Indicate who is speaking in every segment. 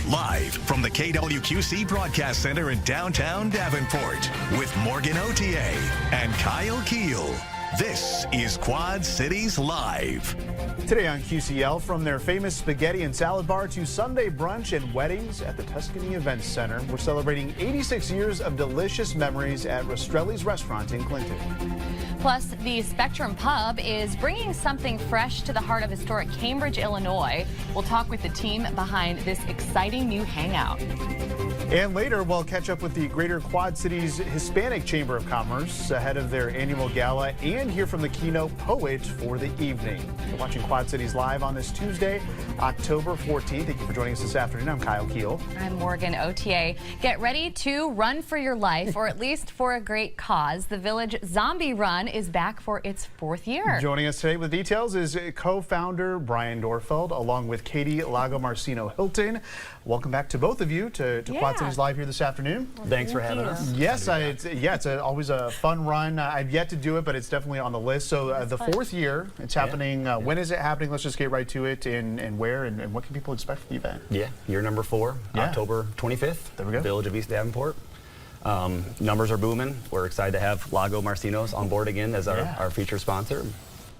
Speaker 1: Live from the KWQC Broadcast Center in downtown Davenport with Morgan Otier and Kyle Keel. This is Quad Cities Live.
Speaker 2: Today on QCL, from their famous spaghetti and salad bar to Sunday brunch and weddings at the Tuscany Events Center, we're celebrating 86 years of delicious memories at Rastrelli's restaurant in Clinton.
Speaker 3: Plus, the Spectrum Pub is bringing something fresh to the heart of historic Cambridge, Illinois. We'll talk with the team behind this exciting new hangout.
Speaker 2: And later, we'll catch up with the Greater Quad Cities Hispanic Chamber of Commerce ahead of their annual gala and hear from the keynote poet for the evening. You're watching Quad Cities Live on this Tuesday, October 14th. Thank you for joining us this afternoon. I'm Kyle Keel.
Speaker 3: I'm Morgan Otier. Get ready to run for your life, or at least for a great cause. The Village Zombie Run is back for its 4th year.
Speaker 2: Joining us today with details is co-founder Brian Dorfeld, along with Katie Lagomarsino Hilton. Welcome back to both of you to Quad Cities Live here this afternoon.
Speaker 4: Well, thanks for having us.
Speaker 2: Yes, it's always a fun run. I've yet to do it, but it's definitely on the list. So the 4th year, it's happening. When is it happening? Let's just get right to it. And where and what can people expect from the event?
Speaker 4: Yeah, year number 4, October 25th.
Speaker 2: There we go.
Speaker 4: Village of East Davenport. Numbers are booming. We're excited to have Lago Marcinos on board again as our feature sponsor.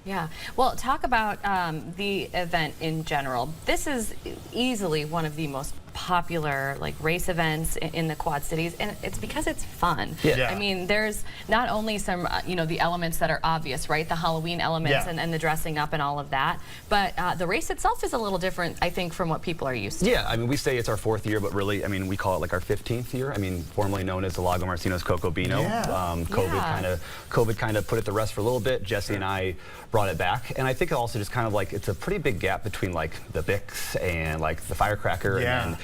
Speaker 3: Yeah. Well, talk about the event in general. This is easily one of the most popular race events in the Quad Cities, and it's because it's fun.
Speaker 4: Yeah.
Speaker 3: I mean, there's not only some the elements that are obvious, right? The Halloween elements and the dressing up and all of that, but the race itself is a little different, I think, from what people are used to.
Speaker 4: Yeah, I mean, we say it's our 4th year, but really, I mean, we call it like our 15th year. I mean, formerly known as the Lago Marcinos Coco Beano. COVID kind of put it to rest for a little bit. Jesse and I brought it back, and I think it also just kind of it's a pretty big gap between the Bix and the firecracker. And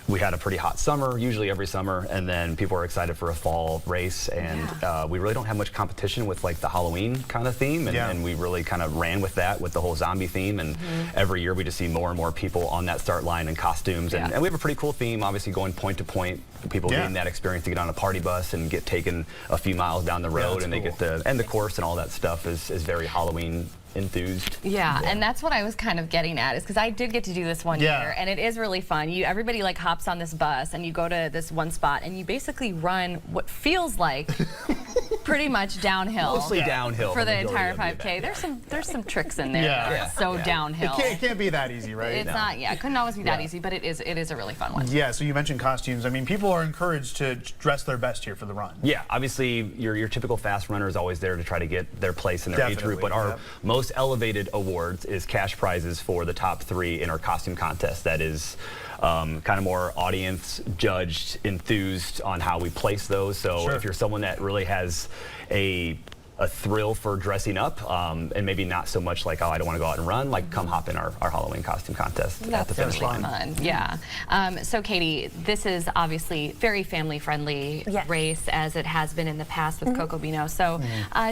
Speaker 4: we had a pretty hot summer, usually every summer, and then people are excited for a fall race, and we really don't have much competition with the Halloween kind of theme, and we really kind of ran with that with the whole zombie theme, and every year we just see more and more people on that start line in costumes, and we have a pretty cool theme, obviously going point to point, people getting that experience to get on a party bus and get taken a few miles down the road, and they get the course and all that stuff is very Halloween enthused.
Speaker 3: Yeah, and that's what I was kind of getting at, is because I did get to do this one year, and it is really fun. Everybody hops on this bus and you go to this one spot and you basically run what feels like pretty much downhill.
Speaker 4: Mostly downhill
Speaker 3: for the entire 5K. There's some tricks in there. So downhill.
Speaker 2: It can't be that easy, right?
Speaker 3: It's not. Yeah, it couldn't always be that easy, but it is a really fun one.
Speaker 2: Yeah. So you mentioned costumes. I mean, people are encouraged to dress their best here for the run.
Speaker 4: Yeah. Obviously, your typical fast runner is always there to try to get their place in their age group, but our most elevated awards is cash prizes for the top 3 in our costume contest. That is kind of more audience judged, enthused on how we place those. So if you're someone that really has a thrill for dressing up, and maybe not so much oh, I don't want to go out and run, come hop in our Halloween costume contest at the finish line.
Speaker 3: Fun. Yeah. So Katie, this is obviously very family-friendly race, as it has been in the past with Coco Beano. So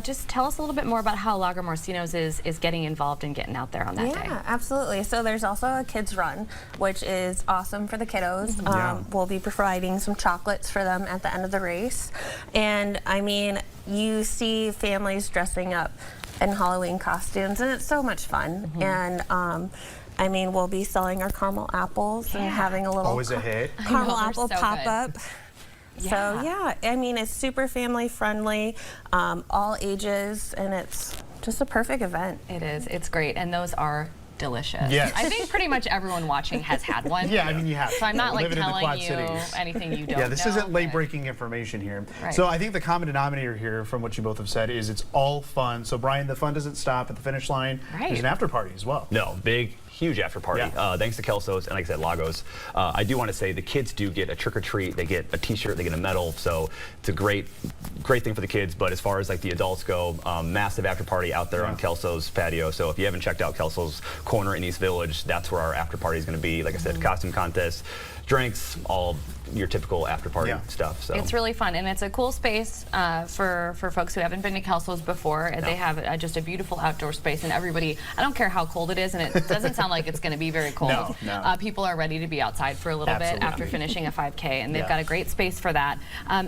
Speaker 3: just tell us a little bit more about how Lago Marcinos is getting involved and getting out there on that day.
Speaker 5: Yeah, absolutely. So there's also a kids run, which is awesome for the kiddos. We'll be providing some chocolates for them at the end of the race. And I mean, you see families dressing up in Halloween costumes, and it's so much fun. And I mean, we'll be selling our caramel apples and having a little
Speaker 2: always a hit
Speaker 5: caramel apple pop-up. So yeah, I mean, it's super family friendly, all ages, and it's just a perfect event.
Speaker 3: It is. It's great, and those are delicious.
Speaker 2: Yes.
Speaker 3: I think pretty much everyone watching has had one.
Speaker 2: Yeah, I mean, you have.
Speaker 3: So I'm not telling you
Speaker 2: Cities.
Speaker 3: anything you don't know.
Speaker 2: Yeah, this isn't late-breaking information here.
Speaker 3: Right.
Speaker 2: So I think the common denominator here, from what you both have said, is it's all fun. So Brian, the fun doesn't stop at the finish line.
Speaker 3: Right.
Speaker 2: There's an after party as well.
Speaker 4: No, huge after party. Thanks to Kelso's and, like I said, Lagos. I do want to say the kids do get a trick or treat. They get a T-shirt. They get a medal. So it's a great thing for the kids. But as far as the adults go, massive after party out there on Kelso's patio. So if you haven't checked out Kelso's Corner in East Village, that's where our after party is going to be. Like I said, costume contest, drinks, all your typical after party stuff. So
Speaker 3: it's really fun, and it's a cool space for folks who haven't been to Kelso's before. They have just a beautiful outdoor space, and everybody, I don't care how cold it is, and it doesn't sound sound like it's going to be very cold.
Speaker 2: No.
Speaker 3: People are ready to be outside for a little bit after finishing a 5K, and they've got a great space for that.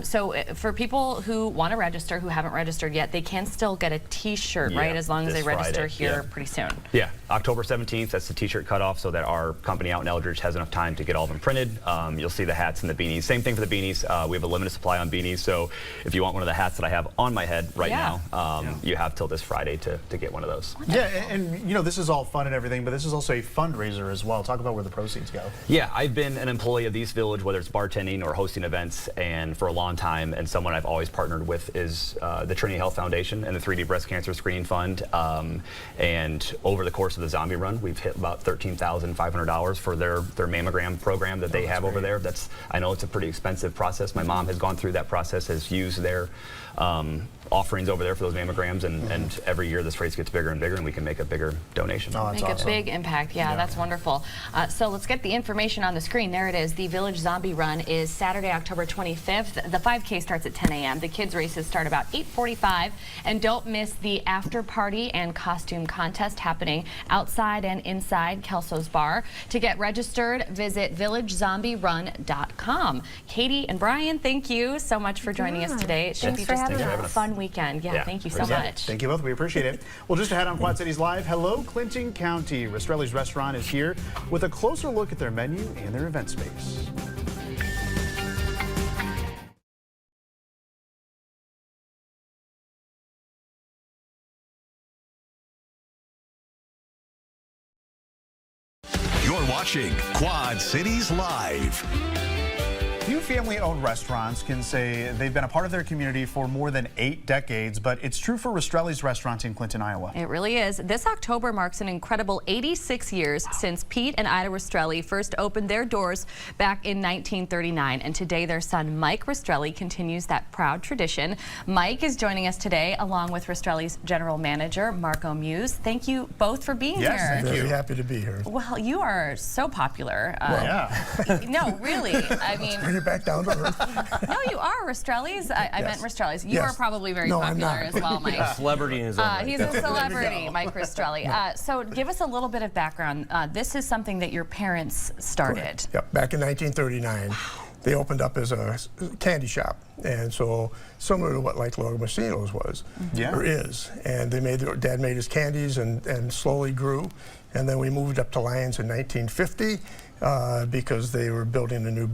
Speaker 3: So for people who want to register, who haven't registered yet, they can still get a T-shirt, right? As long as they register here pretty soon.
Speaker 4: Yeah, October 17th, that's the T-shirt cutoff, so that our company out in Eldridge has enough time to get all of them printed. You'll see the hats and the beanies. Same thing for the beanies. We have a limited supply on beanies, so if you want one of the hats that I have on my head right now, you have till this Friday to get one of those.
Speaker 2: Yeah, and you know, this is all fun and everything, but this is also a fundraiser as well. Talk about where the proceeds go.
Speaker 4: Yeah, I've been an employee of the East Village, whether it's bartending or hosting events, and for a long time, and someone I've always partnered with is the Trinity Health Foundation and the 3D Breast Cancer Screening Fund. And over the course of the zombie run, we've hit about $13,500 for their mammogram program that they have over there. I know it's a pretty expensive process. My mom has gone through that process, has used their offerings over there for those mammograms, and every year this race gets bigger and bigger, and we can make a bigger donation.
Speaker 2: Oh, that's awesome.
Speaker 3: A big impact. Yeah, that's wonderful. So let's get the information on the screen. There it is. The Village Zombie Run is Saturday, October 25th. The 5K starts at 10 a.m. The kids' races start about 8:45, and don't miss the after party and costume contest happening outside and inside Kelso's Bar. To get registered, visit villagezombierun.com. Katie and Brian, thank you so much for joining us today. It should be just a fun weekend. Yeah, thank you so much.
Speaker 2: Thank you both. We appreciate it. Well, just ahead on Quad Cities Live, hello, Clinton County. Rastrelli's restaurant is here with a closer look at their menu and their event space.
Speaker 1: You're watching Quad Cities Live.
Speaker 2: Few family-owned restaurants can say they've been a part of their community for more than 8 decades, but it's true for Rastrelli's restaurants in Clinton, Iowa.
Speaker 3: It really is. This October marks an incredible 86 years since Pete and Ida Rastrelli first opened their doors back in 1939, and today their son Mike Rastrelli continues that proud tradition. Mike is joining us today along with Rastrelli's general manager Marco Muse. Thank you both for being here.
Speaker 2: Thank you.
Speaker 6: Very happy to be here.
Speaker 3: Well, you are so popular. No, really. I mean,
Speaker 6: bring it back down to earth.
Speaker 3: no, you are Rastrelli's. I meant Rastrelli's. You are probably very popular as well, Mike.
Speaker 7: A celebrity in his own right.
Speaker 3: He's a celebrity, Mike Rastrelli. So give us a little bit of background. This is something that your parents started.
Speaker 6: Correct. Yep, back in 1939. They opened up as a candy shop, and so similar to what like Lago Messino's was, or is. And Dad made his candies and slowly grew, and then we moved up to Lyons in 1950 because they were building a new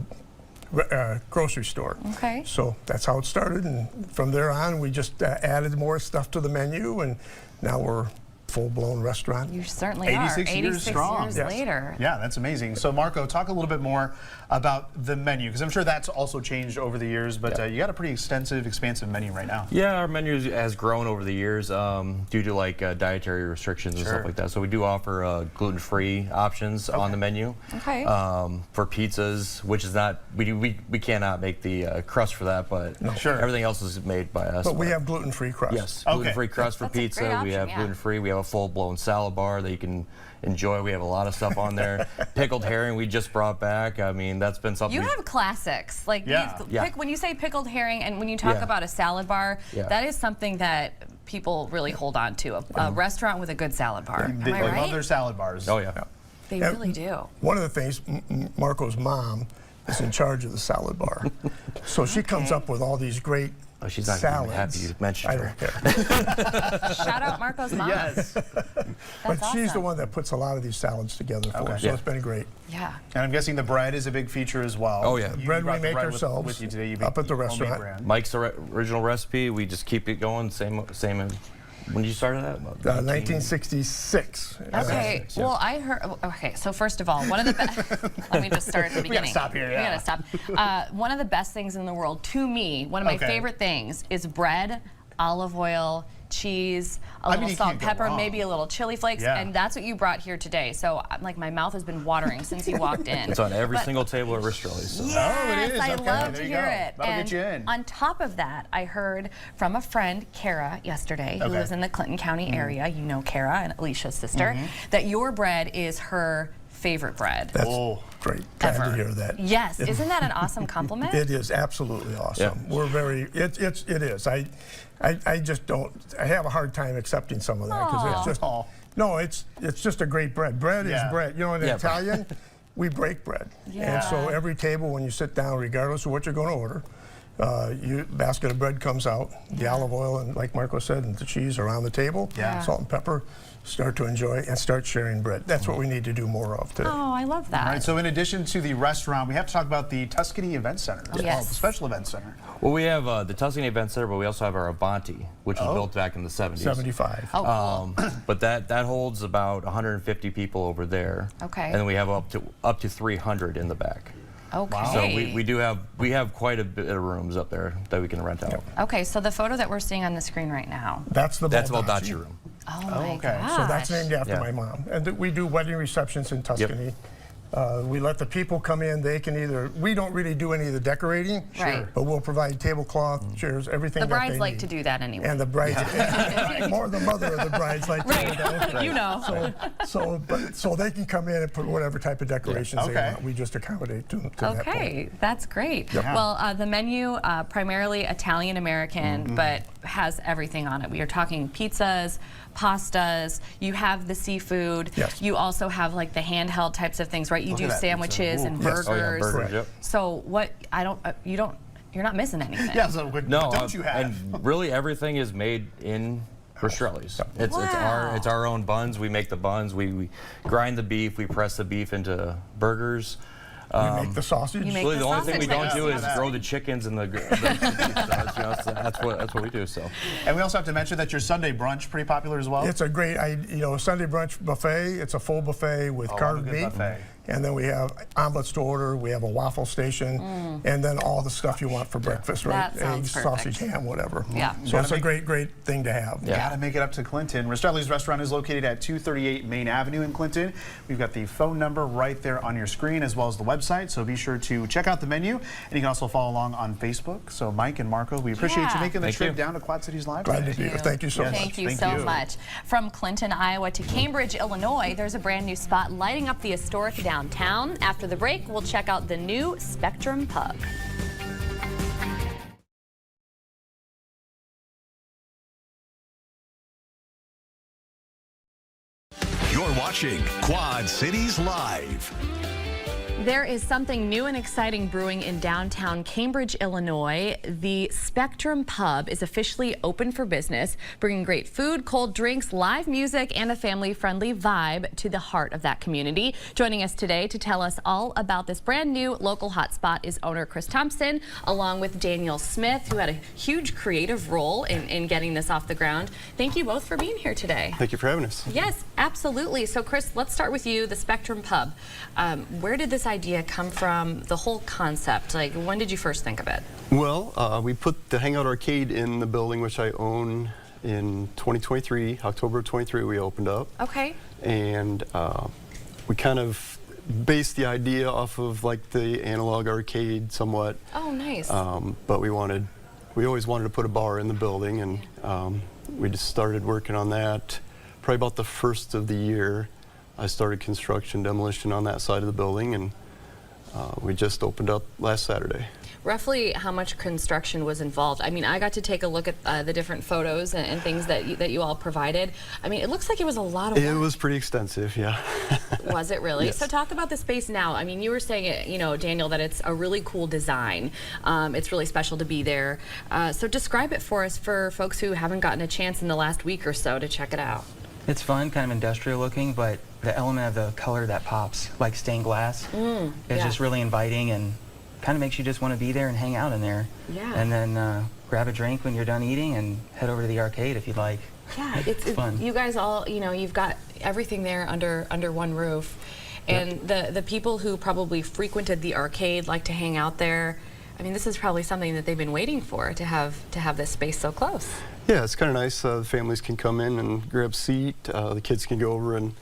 Speaker 6: grocery store.
Speaker 3: Okay.
Speaker 6: So that's how it started, and from there on we just added more stuff to the menu, and now we're full-blown restaurant.
Speaker 3: You certainly
Speaker 2: 86
Speaker 3: are.
Speaker 2: years strong.
Speaker 3: Years later.
Speaker 2: Yeah, that's amazing. So Marco, talk a little bit more about the menu, because I'm sure that's also changed over the years, but you got a pretty extensive, expansive menu right now.
Speaker 7: Yeah, our menu has grown over the years due to like dietary restrictions and stuff like that. So we do offer gluten-free options on the menu.
Speaker 3: Okay.
Speaker 7: For pizzas, which is not, we cannot make the crust for that, but everything else is made by us.
Speaker 6: But we have gluten-free crust.
Speaker 7: Yes, gluten-free crust for pizza. We have gluten-free. We have a full-blown salad bar that you can enjoy. We have a lot of stuff on there. Pickled herring we just brought back. I mean, that's been something.
Speaker 3: You have classics. Like when you say pickled herring and when you talk about a salad bar, that is something that people really hold on to. A restaurant with a good salad bar. Am I right?
Speaker 2: Love their salad bars.
Speaker 7: Oh yeah.
Speaker 3: They really do.
Speaker 6: One of the things, Marco's mom is in charge of the salad bar. So she comes up with all these great
Speaker 7: she's not
Speaker 6: salads.
Speaker 7: Happy you mentioned her.
Speaker 6: I don't care.
Speaker 3: Shout out Marco's mom.
Speaker 2: Yes.
Speaker 6: But she's the one that puts a lot of these salads together for us, so it's been great.
Speaker 3: Yeah.
Speaker 2: And I'm guessing the bread is a big feeture as well.
Speaker 7: Oh yeah.
Speaker 6: Bread we make ourselves
Speaker 2: with you today. You
Speaker 6: up at the
Speaker 2: homemade
Speaker 6: restaurant.
Speaker 2: brand.
Speaker 7: Mike's original recipe. We just keep it going. Same. When did you start that?
Speaker 6: 1966.
Speaker 3: Okay. Well, I heard. Okay. So first of all, one of the best. Let me just start at the beginning.
Speaker 2: We gotta stop here.
Speaker 3: We gotta stop. One of the best things in the world to me, one of my favorite things, is bread, olive oil, cheese, a little salt, pepper, maybe a little chili flakes, and that's what you brought here today. So like my mouth has been watering since you walked in.
Speaker 7: It's on every single table at Rastrelli. So.
Speaker 3: Yes,
Speaker 2: it is.
Speaker 3: I love to hear it.
Speaker 2: That'll
Speaker 3: and
Speaker 2: get you in.
Speaker 3: On top of that, I heard from a friend, Kara, yesterday, who lives in the Clinton County area. You know Kara, and Alicia's sister, that your bread is her favorite bread.
Speaker 6: That's great. Glad to hear that.
Speaker 3: Yes, isn't that an awesome compliment?
Speaker 6: It is absolutely awesome. We're very. It is. I just don't. I have a hard time accepting some of that because it's just. No, it's just a great bread. Bread is bread. You know, in Italian, we break bread.
Speaker 3: Yeah.
Speaker 6: And so every table, when you sit down, regardless of what you're going to order, basket of bread comes out, the olive oil, and like Marco said, and the cheese around the table, salt and pepper, start to enjoy and start sharing bread. That's what we need to do more of today.
Speaker 3: Oh, I love that.
Speaker 2: All right, so in addition to the restaurant, we have to talk about the Tuscany Event Center, the special event center.
Speaker 7: Well, we have the Tuscany Event Center, but we also have our Avanti, which was built back in the 70s.
Speaker 6: 75.
Speaker 3: Oh, cool.
Speaker 7: But that holds about 150 people over there.
Speaker 3: Okay.
Speaker 7: And then we have up to 300 in the back.
Speaker 3: Okay.
Speaker 7: So we have quite a bit of rooms up there that we can rent out.
Speaker 3: Okay, so the photo that we're seeing on the screen right now.
Speaker 6: That's the
Speaker 7: Baldacci room.
Speaker 3: Oh my gosh.
Speaker 6: So that's named after my mom. And we do wedding receptions in Tuscany.
Speaker 7: Yep.
Speaker 6: We let the people come in. They can we don't really do any of the decorating,
Speaker 3: Right.
Speaker 6: but we'll provide tablecloth, chairs, everything
Speaker 3: The
Speaker 6: that
Speaker 3: brides
Speaker 6: they
Speaker 3: like
Speaker 6: need.
Speaker 3: to do that anyway.
Speaker 6: And the brides, more the mother of the brides like to do that.
Speaker 3: You know.
Speaker 6: So they can come in and put whatever type of decorations they want. We just accommodate to that point.
Speaker 3: Okay, that's great.
Speaker 6: Yep.
Speaker 3: Well, the menu, primarily Italian-American, but has everything on it. We are talking pizzas, pastas, you have the seafood.
Speaker 6: Yes.
Speaker 3: You also have like the handheld types of things, right? You do sandwiches and burgers.
Speaker 7: Oh, yeah, burgers, yep.
Speaker 3: So what, you're not missing anything.
Speaker 2: Yeah, so what don't you have?
Speaker 7: And really everything is made in Rastrelli's. It's our own buns. We make the buns. We grind the beef. We press the beef into burgers.
Speaker 6: We make the sausage.
Speaker 7: Really, the only thing we don't do is grow the chickens and the beef. So that's what we do. So.
Speaker 2: And we also have to mention that your Sunday brunch pretty popular as well.
Speaker 6: It's a great, Sunday brunch buffet. It's a full buffet with carved meat.
Speaker 2: Buffet.
Speaker 6: And then we have omelets to order. We have a waffle station, and then all the stuff you want for breakfast, right?
Speaker 3: That sounds
Speaker 6: Eggs, sausage, ham, whatever.
Speaker 3: Yeah.
Speaker 6: So it's a great thing to have.
Speaker 2: Got to make it up to Clinton. Rastrelli's restaurant is located at 238 Main Avenue in Clinton. We've got the phone number right there on your screen, as well as the website. So be sure to check out the menu, and you can also follow along on Facebook. So Mike and Marco, we appreciate you making the trip down to Quad Cities Live.
Speaker 6: Glad to be here. Thank you so much.
Speaker 3: Thank you so much. From Clinton, Iowa to Cambridge, Illinois, there's a brand new spot lighting up the historic downtown. After the break, we'll check out the new Spectrum Pub.
Speaker 1: You're watching Quad Cities Live.
Speaker 3: There is something new and exciting brewing in downtown Cambridge, Illinois. The Spectrum Pub is officially open for business, bringing great food, cold drinks, live music, and a family-friendly vibe to the heart of that community. Joining us today to tell us all about this brand new local hotspot is owner Chris Thompson, along with Daniel Smith, who had a huge creative role in getting this off the ground. Thank you both for being here today.
Speaker 8: Thank you for having us.
Speaker 3: Yes, absolutely. So Chris, let's start with you, the Spectrum Pub. Where did this idea come from, the whole concept? Like, when did you first think of it?
Speaker 8: Well, we put the Hangout Arcade in the building, which I own, in 2023, October of 23 we opened up. Okay. And we kind of based the idea off of like the analog arcade somewhat.
Speaker 3: Oh, nice.
Speaker 8: But we always wanted to put a bar in the building, and we just started working on that probably about the first of the year. I started construction demolition on that side of the building, and we just opened up last Saturday.
Speaker 3: Roughly how much construction was involved? I mean, I got to take a look at the different photos and things that you all provided. I mean, it looks like it was a lot of work.
Speaker 8: It was pretty extensive, yeah.
Speaker 3: Was it really?
Speaker 8: Yes.
Speaker 3: So talk about the space now. I mean, you were saying, Daniel, that it's a really cool design. It's really special to be there. So describe it for us, for folks who haven't gotten a chance in the last week or so to check it out.
Speaker 9: It's fun, kind of industrial looking, but the element of the color that pops, like stained glass, is just really inviting and kind of makes you just want to be there and hang out in there. Yeah. And then grab a drink when you're done eating and head over to the arcade if you'd like.
Speaker 3: Yeah, it's fun. You guys all, you've got everything there under one roof. And the people who probably frequented the arcade like to hang out there. I mean, this is probably something that they've been waiting for, to have this space so close.
Speaker 8: Yeah, it's kind of nice. The families can come in and grab a seat. The kids can go over and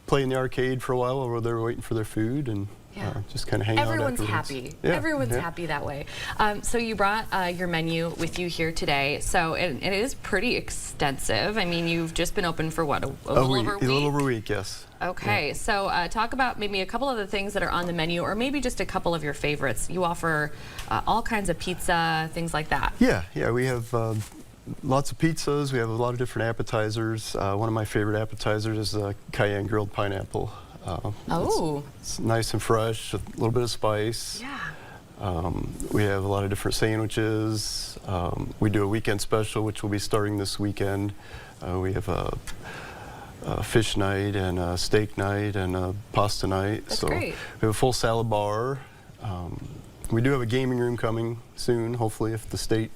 Speaker 8: play in the arcade for a while while they're waiting for their food, and just kind of hang out.
Speaker 3: Everyone's happy. Yeah, everyone's happy that way. So you brought your menu with you here today. So it is pretty extensive. I mean, you've just been open for what, a little over a week?
Speaker 8: A little over a week, yes.
Speaker 3: Okay, so talk about maybe a couple of the things that are on the menu, or maybe just a couple of your favorites. You offer all kinds of pizza, things like that.
Speaker 8: Yeah, we have lots of pizzas. We have a lot of different appetizers. One of my favorite appetizers is the cayenne grilled pineapple. It's nice and fresh, a little bit of spice.
Speaker 3: Yeah.
Speaker 8: We have a lot of different sandwiches. We do a weekend special, which will be starting this weekend. We have a fish night and a steak night and a pasta night.
Speaker 3: That's
Speaker 8: so
Speaker 3: great.
Speaker 8: We have a full salad bar. We do have a gaming room coming soon. Hopefully, if the state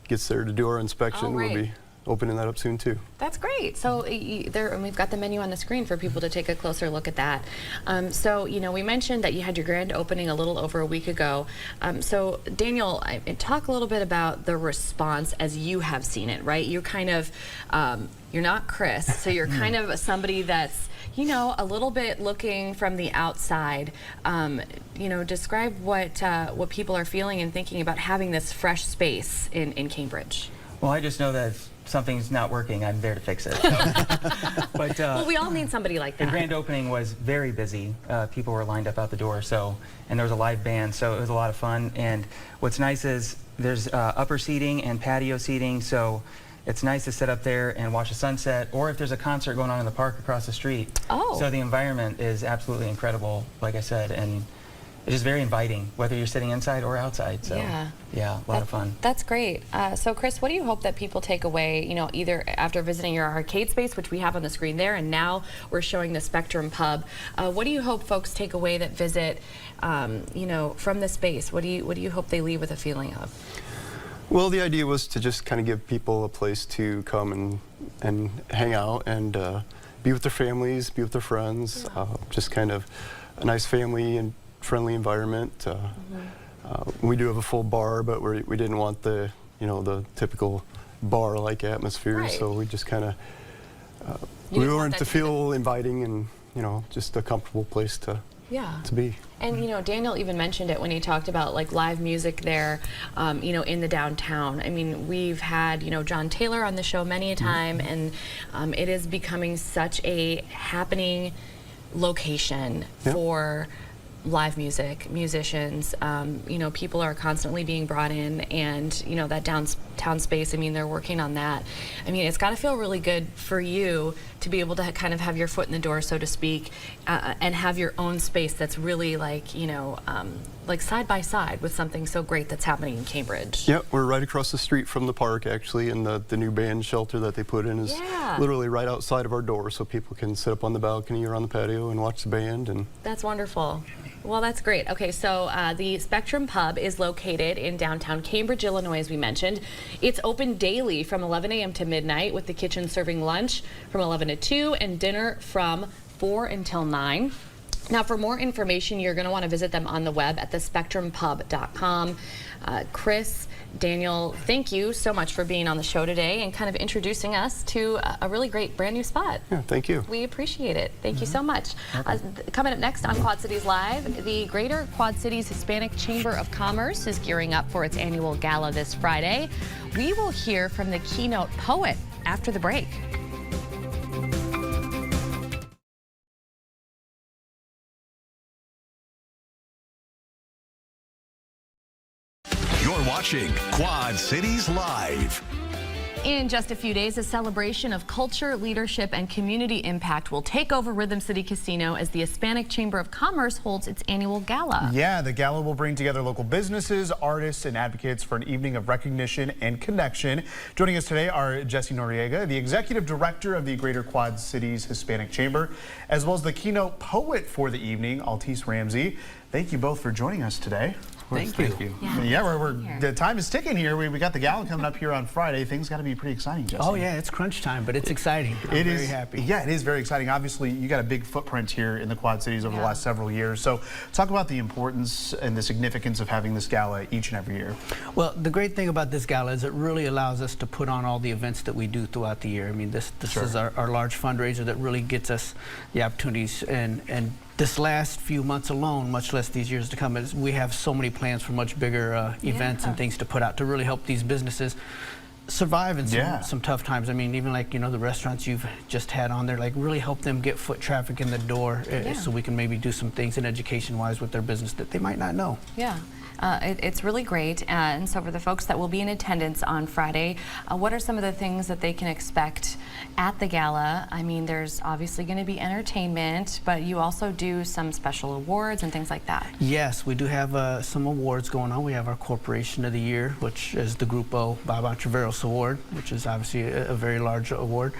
Speaker 8: gets there to do our inspection, we'll be opening that up soon too.
Speaker 3: That's great. So and we've got the menu on the screen for people to take a closer look at that. So, you know, we mentioned that you had your grand opening a little over a week ago. So, Daniel, talk a little bit about the response as you have seen it, right? You're kind of, you're not Chris, so you're kind of somebody that's, you know, a little bit looking from the outside. You know, describe what people are feeling and thinking about having this fresh space in Cambridge.
Speaker 9: Well, I just know that if something's not working, I'm there to fix it. But
Speaker 3: well, we all need somebody like that.
Speaker 9: The grand opening was very busy. People were lined up out the door, and there was a live band, so it was a lot of fun. And what's nice is there's upper seating and patio seating, so it's nice to sit up there and watch the sunset, or if there's a concert going on in the park across the street.
Speaker 3: Oh.
Speaker 9: So the environment is absolutely incredible, like I said, and it's just very inviting, whether you're sitting inside or outside. So yeah, a lot of fun.
Speaker 3: That's great. So Chris, what do you hope that people take away, you know, either after visiting your arcade space, which we have on the screen there, and now we're showing the Spectrum Pub. What do you hope folks take away that visit, you know, from the space? What do you hope they leave with a feeling of?
Speaker 8: Well, the idea was to just kind of give people a place to come and hang out and be with their families, be with their friends, just kind of a nice family and friendly environment. We do have a full bar, but we didn't want the, you know, the typical bar-like atmosphere, so we just kind of we wanted to feel inviting and, you know, just a comfortable place to be.
Speaker 3: And you know, Daniel even mentioned it when he talked about like live music there, you know, in the downtown. I mean, we've had, you know, John Taylor on the show many a time, and it is becoming such a happening location for live music, musicians. You know, people are constantly being brought in, and you know, that downtown space, I mean, they're working on that. I mean, it's got to feel really good for you to be able to kind of have your foot in the door, so to speak, and have your own space that's really like, you know, like side by side with something so great that's happening in Cambridge.
Speaker 8: Yep, we're right across the street from the park actually, and the new band shelter that they put in is literally right outside of our door, so people can sit up on the balcony or on the patio and watch the band. And
Speaker 3: that's wonderful. Well, that's great. Okay, so the Spectrum Pub is located in downtown Cambridge, Illinois, as we mentioned. It's open daily from 11 a.m. to midnight, with the kitchen serving lunch from 11 to 2 and dinner from 4 until 9. Now, for more information, you're going to want to visit them on the web at thespectrumpub.com. Chris, Daniel, thank you so much for being on the show today and kind of introducing us to a really great brand new spot.
Speaker 8: Yeah, thank you.
Speaker 3: We appreciate it. Thank you so much. Coming up next on Quad Cities Live, the Greater Quad Cities Hispanic Chamber of Commerce is gearing up for its annual gala this Friday. We will hear from the keynote poet after the break.
Speaker 1: You're watching Quad Cities Live.
Speaker 3: In just a few days, a celebration of culture, leadership, and community impact will take over Rhythm City Casino as the Hispanic Chamber of Commerce holds its annual gala.
Speaker 2: Yeah, the gala will bring together local businesses, artists, and advocates for an evening of recognition and connection. Joining us today are Jesse Noriega, the Executive Director of the Greater Quad Cities Hispanic Chamber, as well as the keynote poet for the evening, Altice Ramsey. Thank you both for joining us today.
Speaker 9: Thank you.
Speaker 2: Yeah, the time is ticking here. We got the gala coming up here on Friday. Things got to be pretty exciting, Jesse.
Speaker 10: Oh yeah, it's crunch time, but it's exciting. I'm very happy.
Speaker 2: Yeah, it is very exciting. Obviously, you got a big footprint here in the Quad Cities over the last several years. So talk about the importance and the significance of having this gala each and every year.
Speaker 10: Well, the great thing about this gala is it really allows us to put on all the events that we do throughout the year. I mean, this is our large fundraiser that really gets us the opportunities, and this last few months alone, much less these years to come, we have so many plans for much bigger events and things to put out to really help these businesses survive in some tough times. I mean, even like, the restaurants you've just had on there, like really help them get foot traffic in the door so we can maybe do some things in education-wise with their business that they might not know.
Speaker 3: Yeah. It's really great. And so for the folks that will be in attendance on Friday, what are some of the things that they can expect at the gala? I mean, there's obviously going to be entertainment, but you also do some special awards and things like that.
Speaker 10: Yes, we do have some awards going on. We have our Corporation of the Year, which is the Grupo Bob Entreveros Award, which is obviously a very large award.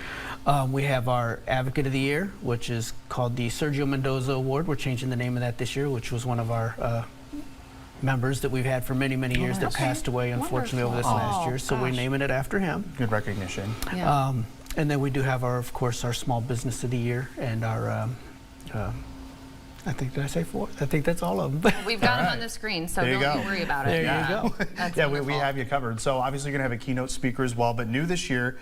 Speaker 10: We have our Advocate of the Year, which is called the Sergio Mendoza Award. We're changing the name of that this year, which was one of our members that we've had for many, many years that passed away, unfortunately, over this last year. So we're naming it after him.
Speaker 2: Good recognition.
Speaker 10: Yeah. And then we do have of course, our Small Business of the Year and our, I think, did I say 4? I think that's all of them.
Speaker 3: We've got them on the screen, so don't worry about it.
Speaker 10: There you go.
Speaker 2: Yeah, we have you covered. So obviously you're going to have a keynote speaker as well, but new this year,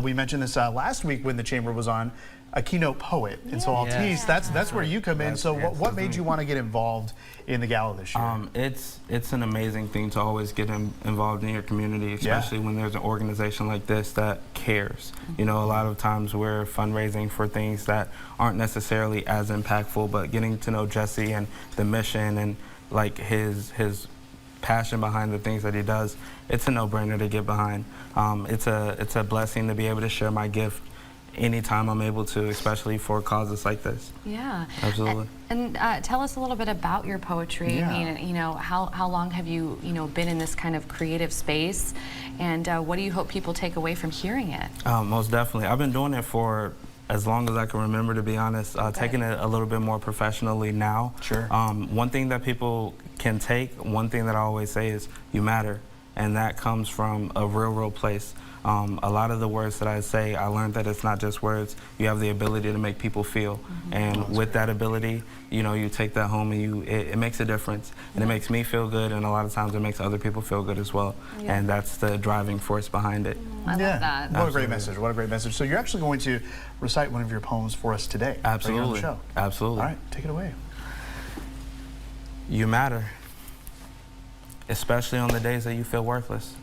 Speaker 2: we mentioned this last week when the Chamber was on, a keynote poet. And so Altice, that's where you come in. So what made you want to get involved in the gala this year?
Speaker 11: It's an amazing thing to always get involved in your community, especially when there's an organization like this that cares. A lot of times we're fundraising for things that aren't necessarily as impactful, but getting to know Jesse and the mission and like his passion behind the things that he does, it's a no-brainer to get behind. It's a blessing to be able to share my gift anytime I'm able to, especially for causes like this.
Speaker 3: Yeah.
Speaker 11: Absolutely.
Speaker 3: And tell us a little bit about your poetry.
Speaker 2: Yeah.
Speaker 3: I mean, how long have you, been in this kind of creative space? And what do you hope people take away from hearing it?
Speaker 11: Most definitely. I've been doing it for as long as I can remember, to be honest, taking it a little bit more professionally now.
Speaker 2: Sure.
Speaker 11: One thing that people can take, one thing that I always say is, you matter. And that comes from a real place. A lot of the words that I say, I learned that it's not just words. You have the ability to make people feel. And with that ability, you take that home and it makes a difference. And it makes me feel good, and a lot of times it makes other people feel good as well. And that's the driving force behind it.
Speaker 3: I love that.
Speaker 2: What a great message. What a great message. So you're actually going to recite one of your poems for us today.
Speaker 11: Absolutely.
Speaker 2: Right here on the show.
Speaker 11: Absolutely.
Speaker 2: All right, take it away.
Speaker 11: You matter, especially on the days that you feel worthless.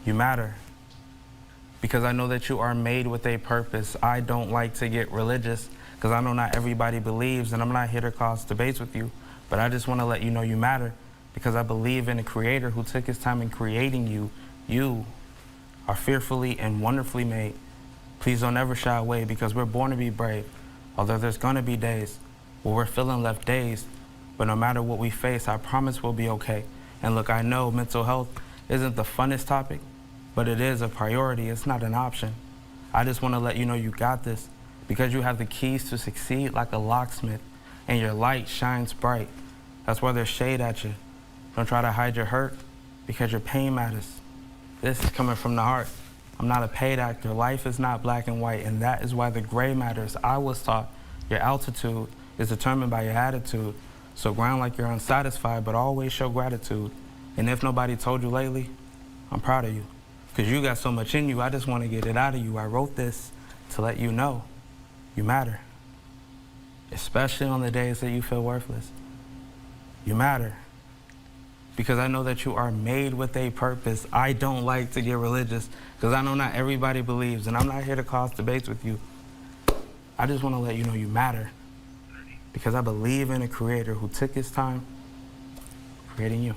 Speaker 11: You matter, because I know that you are made with a purpose. I don't like to get religious, because I know not everybody believes, and I'm not here to cause debates with you, but I just want to let you know you matter, because I believe in a creator who took his time in creating you. You are fearfully and wonderfully made. Please don't ever shy away, because we're born to be brave. Although there's going to be days where we're feeling left dazed, but no matter what we face, I promise we'll be okay. And look, I know mental health isn't the funnest topic, but it is a priority. It's not an option. I just want to let you know you got this, because you have the keys to succeed like a locksmith, and your light shines bright. That's why there's shade at you. Don't try to hide your hurt, because your pain matters. This is coming from the heart. I'm not a paid actor. Life is not black and white, and that is why the gray matters. I was taught your altitude is determined by your attitude. So ground like you're unsatisfied, but always show gratitude. And if nobody told you lately, I'm proud of you, because you got so much in you. I just want to get it out of you. I wrote this to let you know you matter, especially on the days that you feel worthless. You matter, because I know that you are made with a purpose. I don't like to get religious, because I know not everybody believes, and I'm not here to cause debates with you. I just want to let you know you matter, because I believe in a creator who took his time creating you.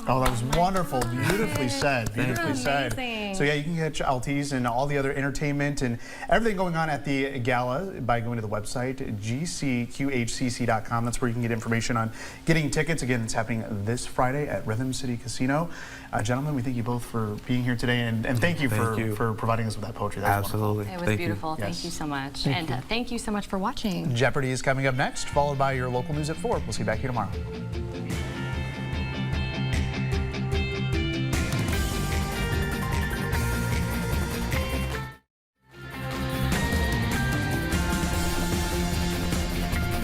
Speaker 2: Oh, that was wonderful. Beautifully said. Beautifully said. So yeah, you can catch Altice and all the other entertainment and everything going on at the gala by going to the website, gcqhcc.com. That's where you can get information on getting tickets. Again, it's happening this Friday at Rhythm City Casino. Gentlemen, we thank you both for being here today, and thank you for providing us with that poetry. That
Speaker 11: Absolutely.
Speaker 3: It was beautiful. Thank you so much. Thank you so much for watching.
Speaker 2: Jeopardy is coming up next, followed by your local news at 4. We'll see you back here tomorrow.